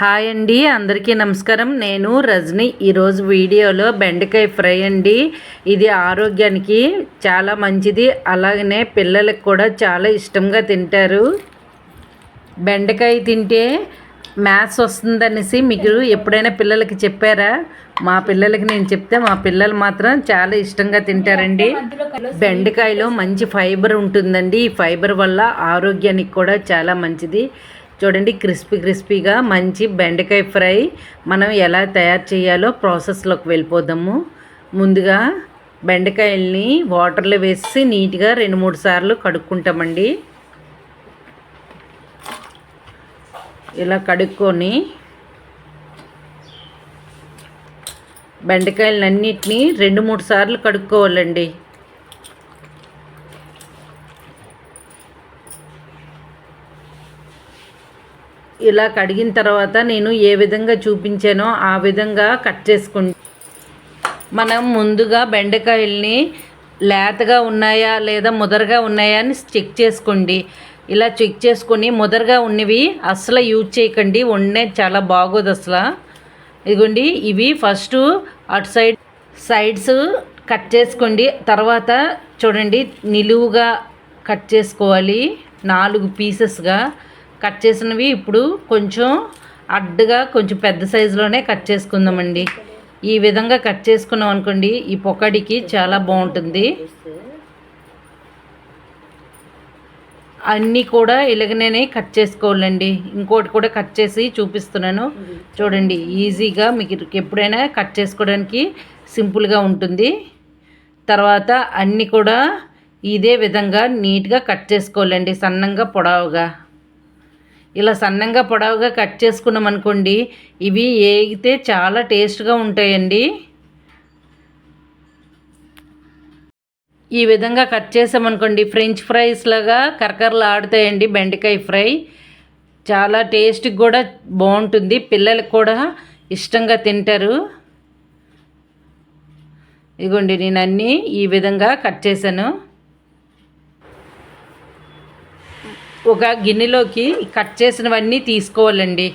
Hi అండి, అందరికీ నమస్కారం. నేను రజని. ఈరోజు వీడియోలో బెండకాయ ఫ్రై అండి. ఇది ఆరోగ్యానికి చాలా మంచిది, అలాగనే పిల్లలకు కూడా చాలా ఇష్టంగా తింటారు. బెండకాయ తింటే మ్యాథ్స్ వస్తుందనేసి మీకు ఎప్పుడైనా పిల్లలకి చెప్పారా? మా పిల్లలకి నేను చెప్తే మా పిల్లలు మాత్రం చాలా ఇష్టంగా తింటారండి. బెండకాయలో మంచి ఫైబర్ ఉంటుందండి. ఈ ఫైబర్ వల్ల ఆరోగ్యానికి కూడా చాలా మంచిది. చూడండి, క్రిస్పీగా మంచి బెండకాయ ఫ్రై మనం ఎలా తయారు చేయాలో ప్రాసెస్లోకి వెళ్ళిపోదాము. ముందుగా బెండకాయల్ని వాటర్లో వేసి నీట్గా 2-3 సార్లు కడుక్కుంటామండి. ఇలా కడుక్కొని బెండకాయలన్నిటినీ 2-3 సార్లు కడుక్కోవాలండి. ఇలా కడిగిన తర్వాత నేను ఏ విధంగా చూపించానో ఆ విధంగా కట్ చేసుకుంటాం. మనం ముందుగా బెండకాయల్ని లేతగా ఉన్నాయా లేదా ముదరగా ఉన్నాయా అని చెక్ చేసుకోండి. ఇలా చెక్ చేసుకొని ముదరగా ఉన్నవి అసలు యూజ్ చేయకండి, వండే చాలా బాగోదు అసలు. ఇదిగోండి, ఇవి ఫస్ట్ అటు సైడ్స్ కట్ చేసుకోండి. తర్వాత చూడండి, నిలువుగా కట్ చేసుకోవాలి. 4 పీసెస్గా కట్ చేసినవి ఇప్పుడు కొంచెం అడ్డుగా కొంచెం పెద్ద సైజులోనే కట్ చేసుకుందామండి. ఈ విధంగా కట్ చేసుకున్నాం అనుకోండి, ఈ పొక్కడికి చాలా బాగుంటుంది. అన్నీ కూడా ఇలాగనే కట్ చేసుకోవాలండి. ఇంకోటి కూడా కట్ చేసి చూపిస్తున్నాను చూడండి. ఈజీగా మీకు ఎప్పుడైనా కట్ చేసుకోవడానికి సింపుల్గా ఉంటుంది. తర్వాత అన్నీ కూడా ఇదే విధంగా నీట్గా కట్ చేసుకోవాలండి, సన్నంగా పొడవుగా. ఇలా సన్నంగా పొడవుగా కట్ చేసుకున్నాం అనుకోండి, ఇవి ఏగితే చాలా టేస్ట్గా ఉంటాయండి. ఈ విధంగా కట్ చేసామనుకోండి, ఫ్రెంచ్ ఫ్రైస్ లాగా కరకరలు ఆడుతాయండి. బెండకాయ ఫ్రై చాలా టేస్ట్గా కూడా బాగుంటుంది, పిల్లలకు కూడా ఇష్టంగా తింటారు. ఇదిగోండి, నేను అన్నీ ఈ విధంగా కట్ చేశాను. ఒక గిన్నెలోకి కట్ చేసినవన్నీ తీసుకోవాలండి.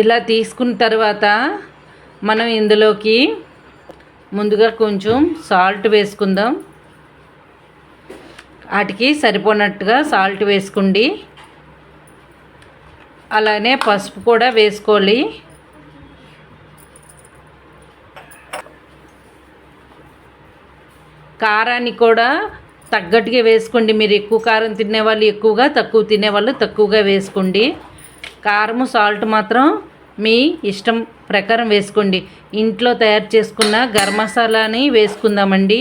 ఇలా తీసుకున్న తర్వాత మనం ఇందులోకి ముందుగా కొంచెం సాల్ట్ వేసుకుందాం. వాటికి సరిపోనట్టుగా సాల్ట్ వేసుకోండి. అలానే పసుపు కూడా వేసుకోవాలి. కారాన్ని కూడా తగ్గట్టుగా వేసుకోండి. మీరు ఎక్కువ కారం తినేవాళ్ళు ఎక్కువగా, తక్కువ తినేవాళ్ళు తక్కువగా వేసుకోండి. కారము సాల్ట్ మాత్రం మీ ఇష్టం ప్రకారం వేసుకోండి. ఇంట్లో తయారు చేసుకున్న గరం మసాలాని వేసుకుందామండి.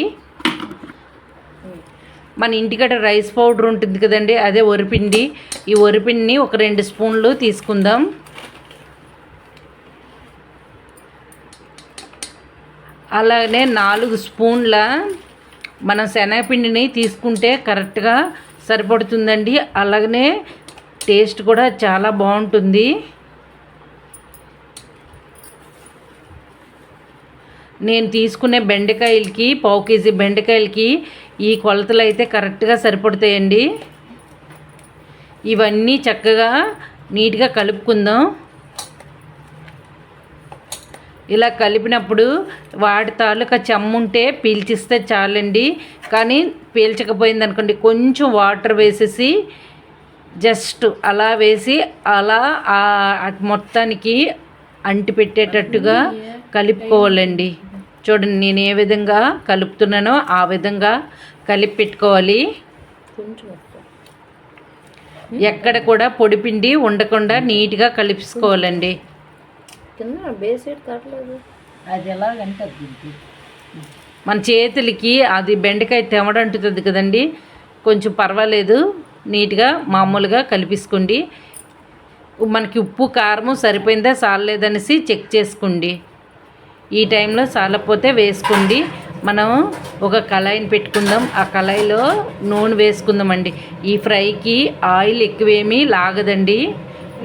మన ఇంటికడ రైస్ పౌడర్ ఉంటుంది కదండి, అదే వరిపిండి. ఈ వరిపిండిని ఒక 2 స్పూన్లు తీసుకుందాం. అలానే 4 స్పూన్ల మనం శనగపిండిని తీసుకుంటే కరెక్ట్గా సరిపడుతుందండి. అలాగనే టేస్ట్ కూడా చాలా బాగుంటుంది. నేను తీసుకునే బెండకాయలకి 1/2 కేజీ బెండకాయలకి ఈ కొలతలు అయితే కరెక్ట్గా సరిపడతాయండి. ఇవన్నీ చక్కగా నీట్గా కలుపుకుందాం. ఇలా కలిపినప్పుడు వాటి తాలూకా చెమ్ముంటే పీల్చిస్తే చాలండి. కానీ పీల్చకపోయింది అనుకోండి, కొంచెం వాటర్ వేసేసి జస్ట్ అలా వేసి అలా మొత్తానికి అంటి పెట్టేటట్టుగా కలుపుకోవాలండి. చూడండి, నేను ఏ విధంగా కలుపుతున్నానో ఆ విధంగా కలిపి పెట్టుకోవాలి. ఎక్కడ కూడా పొడిపిండి ఉండకుండా నీట్గా కలుపుకోవాలండి. అది ఎలాగంటే మన చేతులకి అది బెండకాయ తెమడంటుంది కదండి, కొంచెం పర్వాలేదు, నీట్గా మామూలుగా కలిపేసుకోండి. మనకి ఉప్పు కారము సరిపోయిందా చాలలేదనేసి చెక్ చేసుకోండి. ఈ టైంలో చాలకపోతే వేసుకోండి. మనం ఒక కళాయిని పెట్టుకుందాం. ఆ కళాయిలో నూనె వేసుకుందామండి. ఈ ఫ్రైకి ఆయిల్ ఎక్కువేమీ లాగదండి.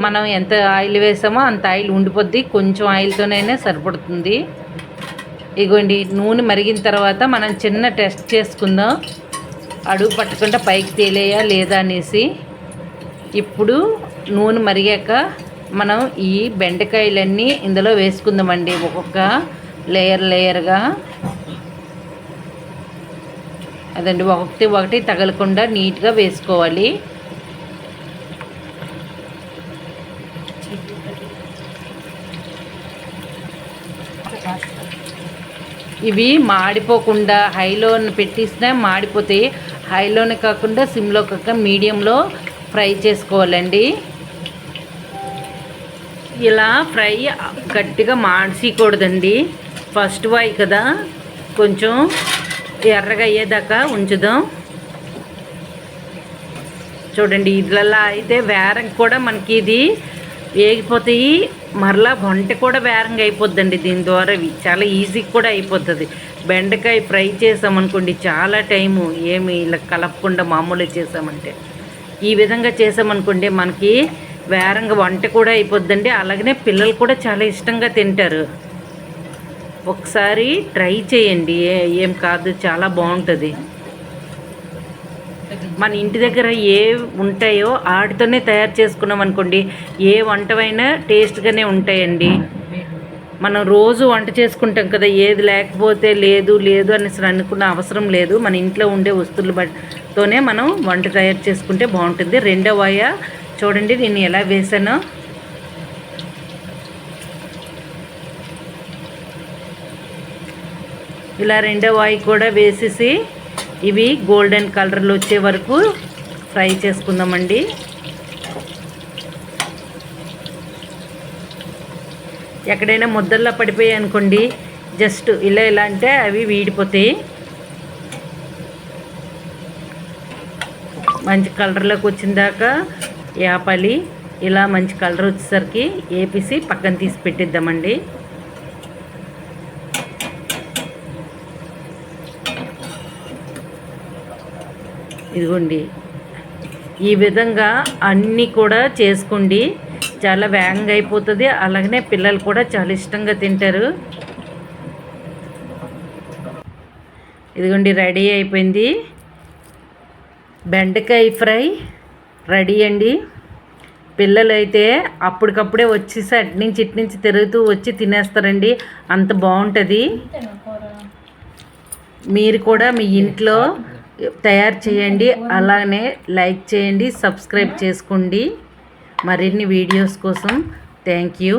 మనం ఎంత ఆయిల్ వేసామో అంత ఆయిల్ ఉండిపోద్ది, కొంచెం ఆయిల్తోనైనా సరిపడుతుంది. ఇగోండి, నూనె మరిగిన తర్వాత మనం చిన్న టెస్ట్ చేసుకుందాం. అడుగు పట్టకుండా పైకి తేలేయా లేదా అనేసి. ఇప్పుడు నూనె మరిగాక మనం ఈ బెండకాయలన్నీ ఇందులో వేసుకుందామండి. ఒక్కొక్క లేయర్గా అదండి, ఒకటి తగలకుండా నీట్గా వేసుకోవాలి. ఇవి మాడిపోకుండా హైలో పెట్టిస్తే మాడిపోతాయి. హైలోనే కాకుండా సిమ్లో కాక మీడియంలో ఫ్రై చేసుకోవాలండి. ఇలా ఫ్రై గట్టిగా మాడిసకూడదండి. ఫస్ట్ వాయి కదా, కొంచెం ఎర్రగా అయ్యేదాకా ఉంచుదాం. చూడండి, ఇట్లలా అయితే వేరంగా కూడా మనకి ఇది వేగిపోతాయి. మరలా వంట కూడా వేరంగా అయిపోద్దండి. దీని ద్వారా చాలా ఈజీగా కూడా అయిపోతుంది. బెండకాయ ఫ్రై చేసామనుకోండి చాలా టైము, ఏమి ఇలా కలపకుండా మామూలుగా చేసామంటే, ఈ విధంగా చేసామనుకోండి మనకి వేరంగా వంట కూడా అయిపోద్దండి. అలాగనే పిల్లలు కూడా చాలా ఇష్టంగా తింటారు. ఒకసారి ట్రై చేయండి, ఏం కాదు, చాలా బాగుంటుంది. మన ఇంటి దగ్గర ఏ ఉంటాయో వాటితోనే తయారు చేసుకున్నాం అనుకోండి, ఏ వంటవైనా టేస్ట్గానే ఉంటాయండి. మనం రోజు వంట చేసుకుంటాం కదా, ఏది లేకపోతే లేదు అనేసి అనుకున్న అవసరం లేదు. మన ఇంట్లో ఉండే వస్తువులతోనే మనం వంట తయారు చేసుకుంటే బాగుంటుంది. రెండో వాయ చూడండి నేను ఎలా వేసానో. ఇలా రెండో వాయి కూడా వేసేసి ఇవి గోల్డెన్ కలర్లో వచ్చే వరకు ఫ్రై చేసుకుందామండి. ఎక్కడైనా ముద్దల్లో పడిపోయాయి అనుకోండి, జస్ట్ ఇలా అంటే అవి వీడిపోతాయి. మంచి కలర్లోకి వచ్చిన దాకా యాపాలి. ఇలా మంచి కలర్ వచ్చేసరికి వేపేసి పక్కన తీసి పెట్టిద్దామండి. ఇదిగోండి, ఈ విధంగా అన్నీ కూడా చేసుకోండి. చాలా వేగంగా అయిపోతుంది. అలాగనే పిల్లలు కూడా చాలా ఇష్టంగా తింటారు. ఇదిగోండి, రెడీ అయిపోయింది. బెండకాయ ఫ్రై రెడీ అండి. పిల్లలు అయితే అప్పటికప్పుడే వచ్చేసి ఇటు నుంచి తిరుగుతూ వచ్చి తినేస్తారండి. అంత బాగుంటుంది. మీరు కూడా మీ ఇంట్లో తయారు చేయండి. అలానే లైక్ చేయండి, సబ్స్క్రైబ్ చేసుకోండి మరిన్ని వీడియోస్ కోసం. Thank you.